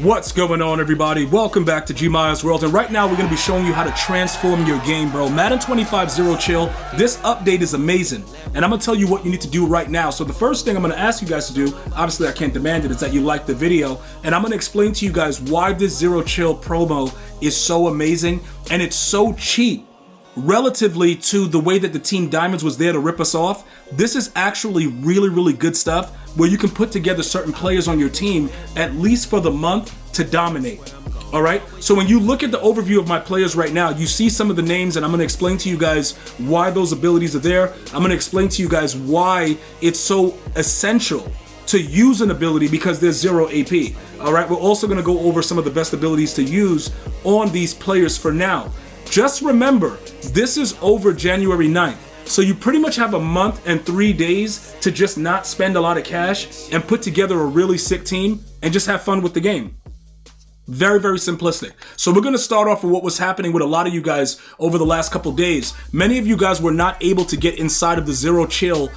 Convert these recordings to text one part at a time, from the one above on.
What's going on, everybody? Welcome back to GmiasWorld, and right now we're going to be showing you how to transform your game, bro. Madden 25 Zero Chill, this update is amazing, and I'm going to tell you what you need to do right now. So the first thing I'm going to ask you guys to do, obviously I can't demand it, is that you like the video, and I'm going to explain to you guys why this Zero Chill promo is so amazing, and it's so cheap. Relatively to the way that the Team Diamonds was there to rip us off, this is actually really good stuff where you can put together certain players on your team, at least for the month, to dominate. All right, so when you look at the overview of my players right now, you see some of the names, and I'm going to explain to you guys why those abilities are there. I'm going to explain to you guys why it's so essential to use an ability because there's 0 AP. All right, we're also going to go over some of the best abilities to use on these players for now. Just remember, this is over January 9th, so you pretty much have a month and 3 days to just not spend a lot of cash and put together a really sick team and just have fun with the game. Very simplistic. So we're going to start off with what was happening with a lot of you guys over the last couple days. Many of you guys were not able to get inside of the Zero Chill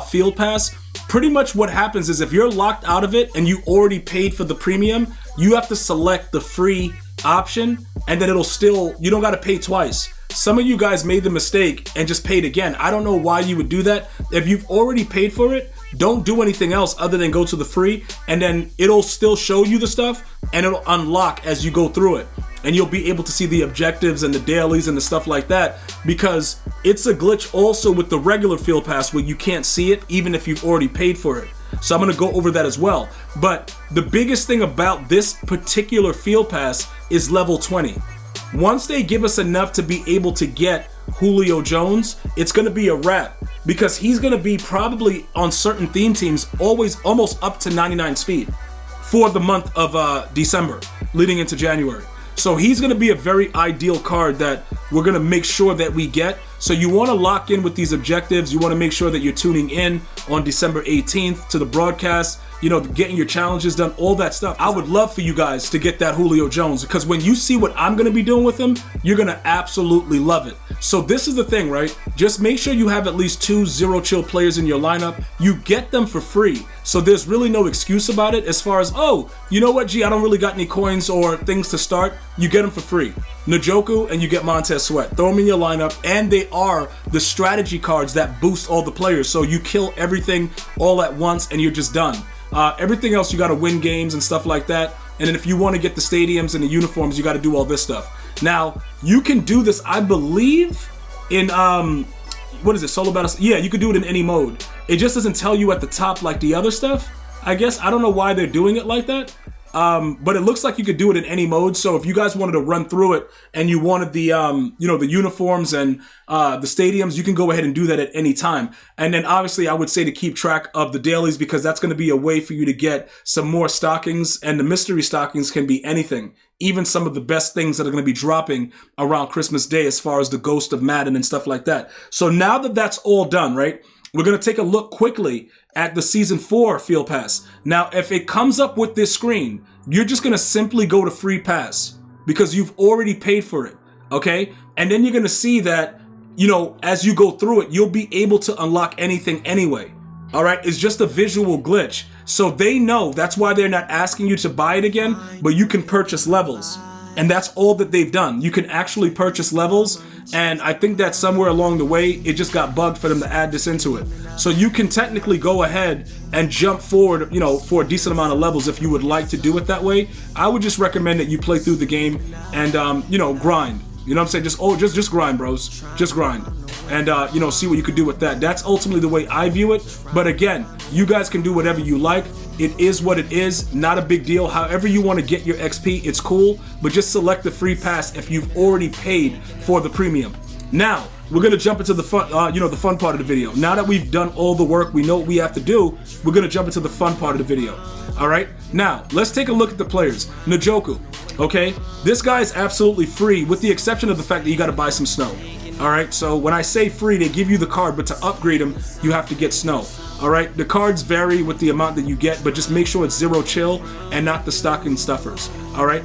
field pass. Pretty much what happens is if you're locked out of it and you already paid for the premium, you have to select the free option, and then you don't got to pay twice. Some of you guys made the mistake and just paid again. I don't know why you would do that. If you've already paid for it, don't do anything else other than go to the free, and then it'll still show you the stuff and it'll unlock as you go through it. And you'll be able to see the objectives and the dailies and the stuff like that, because it's a glitch also with the regular field pass where you can't see it even if you've already paid for it. So I'm going to go over that as well. But the biggest thing about this particular field pass is level 20. Once they give us enough to be able to get Julio Jones, it's going to be a wrap, because he's going to be probably on certain theme teams always almost up to 99 speed for the month of December leading into January. So he's going to be a very ideal card that we're going to make sure that we get. So you want to lock in with these objectives. You want to make sure that you're tuning in on December 18th to the broadcast, you know, getting your challenges done, all that stuff. I would love for you guys to get that Julio Jones, because when you see what I'm going to be doing with him, you're going to absolutely love it. So this is the thing, right? Just make sure you have at least 2 Zero Chill players in your lineup. You get them for free. So there's really no excuse about it as far as, oh, you know what, I don't really got any coins or things to start. You get them for free. Njoku and you get Montez Sweat. Throw them in your lineup, and they are the strategy cards that boost all the players. So you kill everything all at once and you're just done. Everything else, you got to win games and stuff like that. And then if you want to get the stadiums and the uniforms, you got to do all this stuff. Now, you can do this, I believe, in, what is it, solo battles? Yeah, you could do it in any mode. It just doesn't tell you at the top like the other stuff, I guess. I don't know why they're doing it like that. But it looks like you could do it in any mode. So if you guys wanted to run through it and you wanted the, the uniforms and the stadiums, you can go ahead and do that at any time. And then obviously I would say to keep track of the dailies, because that's going to be a way for you to get some more stockings, and the mystery stockings can be anything. Even some of the best things that are going to be dropping around Christmas Day, as far as the Ghost of Madden and stuff like that. So now that that's all done, right, we're going to take a look quickly at the Season 4 Field Pass. Now, if it comes up with this screen, you're just going to simply go to Free Pass, because you've already paid for it, okay? And then you're going to see that, you know, as you go through it, you'll be able to unlock anything anyway, all right? It's just a visual glitch. So they know, that's why they're not asking you to buy it again, but you can purchase levels. And that's all that they've done. You can actually purchase levels, and I think that somewhere along the way, it just got bugged for them to add this into it. So you can technically go ahead and jump forward, you know, for a decent amount of levels if you would like to do it that way. I would just recommend that you play through the game and, grind. You know what I'm saying? Just grind, bros. Just grind. And, see what you could do with that. That's ultimately the way I view it. But again, you guys can do whatever you like. It is what it is. Not a big deal. However you want to get your XP, it's cool. But just select the free pass if you've already paid for the premium. Now, we're going to jump into the fun, the fun part of the video. Now that we've done all the work, we know what we have to do, we're going to jump into the fun part of the video. All right? Now, let's take a look at the players. Njoku, okay? This guy is absolutely free, with the exception of the fact that you got to buy some snow. All right? So when I say free, they give you the card, but to upgrade him, you have to get snow. All right? The cards vary with the amount that you get, but just make sure it's Zero Chill and not the stocking stuffers. All right?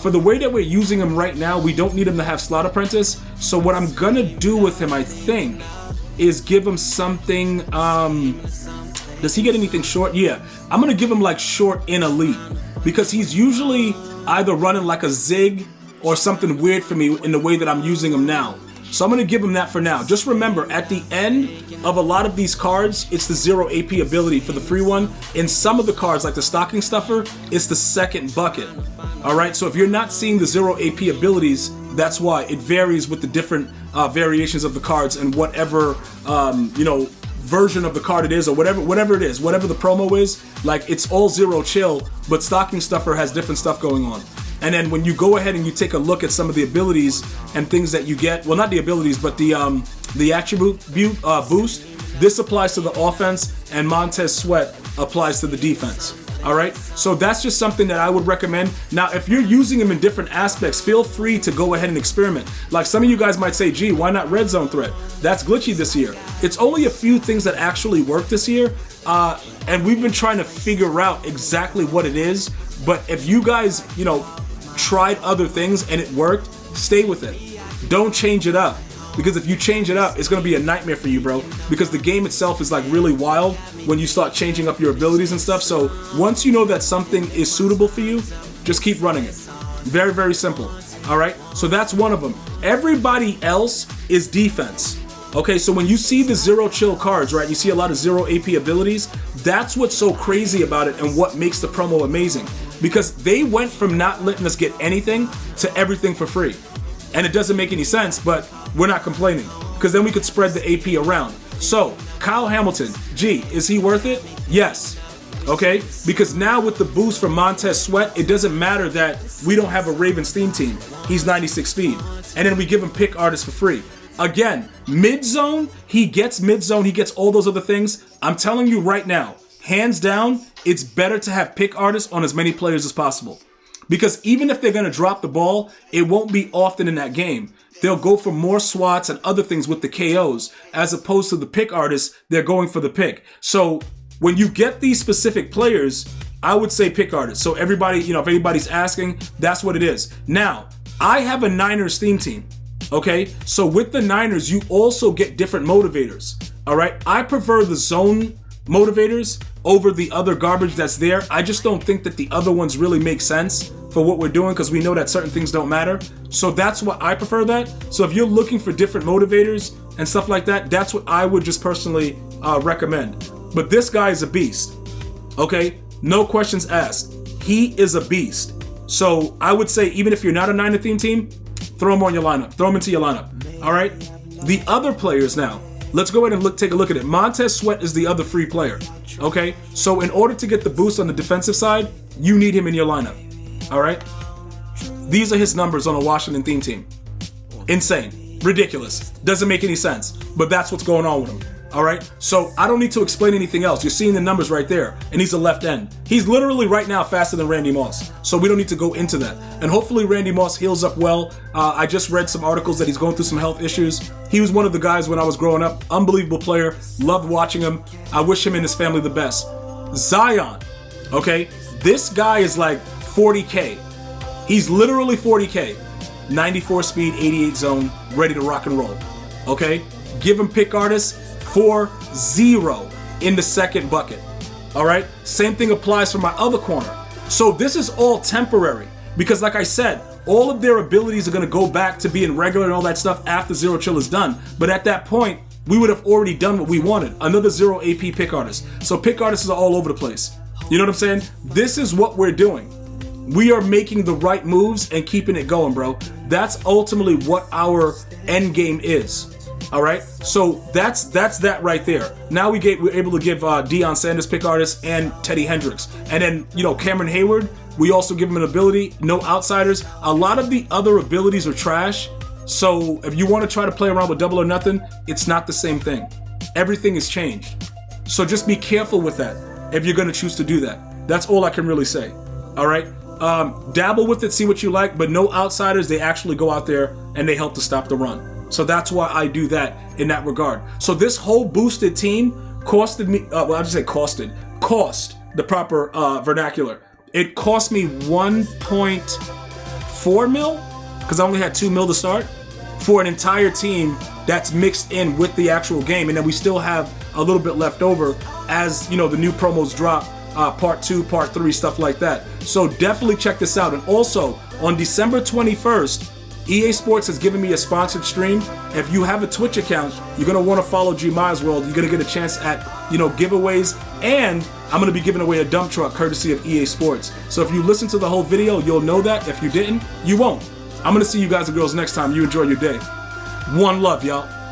For the way that we're using him right now, we don't need him to have Slot Apprentice. So what I'm gonna do with him, I think, is give him something, does he get anything short? Yeah, I'm gonna give him like short in Elite. because he's usually either running like a zig or something weird for me in the way that I'm using him now. So I'm going to give him that for now. Just remember, at the end of a lot of these cards, it's the 0 AP ability for the free one. In some of the cards, like the stocking stuffer, it's the second bucket. Alright, so if you're not seeing the 0 AP abilities, that's why. It varies with the different variations of the cards and whatever, version of the card it is, or whatever it is, whatever the promo is. Like, it's all 0 chill, but stocking stuffer has different stuff going on. And then when you go ahead and you take a look at some of the abilities and things that you get, well, not the abilities, but the attribute boost, this applies to the offense, and Montez Sweat applies to the defense. All right, so that's just something that I would recommend. Now, if you're using them in different aspects, feel free to go ahead and experiment. Like, some of you guys might say, gee, why not red zone threat? That's glitchy this year. It's only a few things that actually work this year, and we've been trying to figure out exactly what it is. But if you guys, tried other things and it worked, stay with it. Don't change it up. Because if you change it up, it's going to be a nightmare for you, bro. Because the game itself is like really wild when you start changing up your abilities and stuff. So once you know that something is suitable for you, just keep running it. Very, very simple. All right? So that's one of them. Everybody else is defense. Okay, so when you see the 0 chill cards, right, you see a lot of 0 AP abilities. That's what's so crazy about it and what makes the promo amazing. Because they went from not letting us get anything to everything for free. And it doesn't make any sense, but we're not complaining, because then we could spread the AP around. So, Kyle Hamilton, gee, is he worth it? Yes. Okay? Because now with the boost from Montez Sweat, it doesn't matter that we don't have a Ravens theme team. He's 96 speed. And then we give him pick artists for free. Again, mid-zone, he gets mid-zone, he gets all those other things. I'm telling you right now, hands down, it's better to have pick artists on as many players as possible. Because even if they're going to drop the ball, it won't be often in that game. They'll go for more swats and other things with the KOs, as opposed to the pick artists, they're going for the pick. So when you get these specific players, I would say pick artists. So everybody, if anybody's asking, that's what it is. Now, I have a Niners theme team, okay? So with the Niners, you also get different motivators, all right? I prefer the zone motivators over the other garbage that's there. I just don't think that the other ones really make sense for what we're doing, because we know that certain things don't matter. So that's why I prefer that. So if you're looking for different motivators and stuff like that, that's what I would just personally recommend. But this guy is a beast, okay? No questions asked. He is a beast. So I would say, even if you're not a Niner theme team, throw him on your lineup. Throw him into your lineup, all right? The other players now, let's go ahead and take a look at it. Montez Sweat is the other free player, okay? So in order to get the boost on the defensive side, you need him in your lineup, all right? These are his numbers on a Washington theme team. Insane. Ridiculous. Doesn't make any sense, but that's what's going on with him, all right? So I don't need to explain anything else. You're seeing the numbers right there, and he's a left end. He's literally right now faster than Randy Moss, so we don't need to go into that. And hopefully Randy Moss heals up well. I just read some articles that he's going through some health issues. He was one of the guys when I was growing up. Unbelievable player. Loved watching him. I wish him and his family the best. Zion, okay? This guy is like 40K. He's literally 40K. 94 speed, 88 zone, ready to rock and roll, okay? Give him pick artists. 4-0 in the second bucket. All right? Same thing applies for my other corner. So this is all temporary, because like I said, all of their abilities are going to go back to being regular and all that stuff after 0 chill is done. But at that point, we would have already done what we wanted. Another 0 AP pick artist. So pick artists are all over the place. You know what I'm saying? This is what we're doing. We are making the right moves and keeping it going, bro. That's ultimately what our end game is. All right, so that's that right there. Now we're able to give Deion Sanders pick artist and Teddy Hendricks, and then Cameron Hayward. We also give him an ability. No outsiders. A lot of the other abilities are trash. So if you want to try to play around with double or nothing, it's not the same thing. Everything is changed. So just be careful with that if you're going to choose to do that. That's all I can really say. All right, dabble with it, see what you like, but no outsiders. They actually go out there and they help to stop the run. So that's why I do that in that regard. So this whole boosted team costed me, cost the proper vernacular. It cost me 1.4 mil, because I only had 2 mil to start, for an entire team that's mixed in with the actual game. And then we still have a little bit left over as, the new promos drop part 2, part 3, stuff like that. So definitely check this out. And also on December 21st, EA Sports has given me a sponsored stream. If you have a Twitch account, you're gonna want to follow GmiasWorld. You're gonna get a chance at, giveaways, and I'm gonna be giving away a dump truck courtesy of EA Sports. So if you listen to the whole video, you'll know that. If you didn't, you won't. I'm gonna see you guys and girls next time. You enjoy your day. One love, y'all.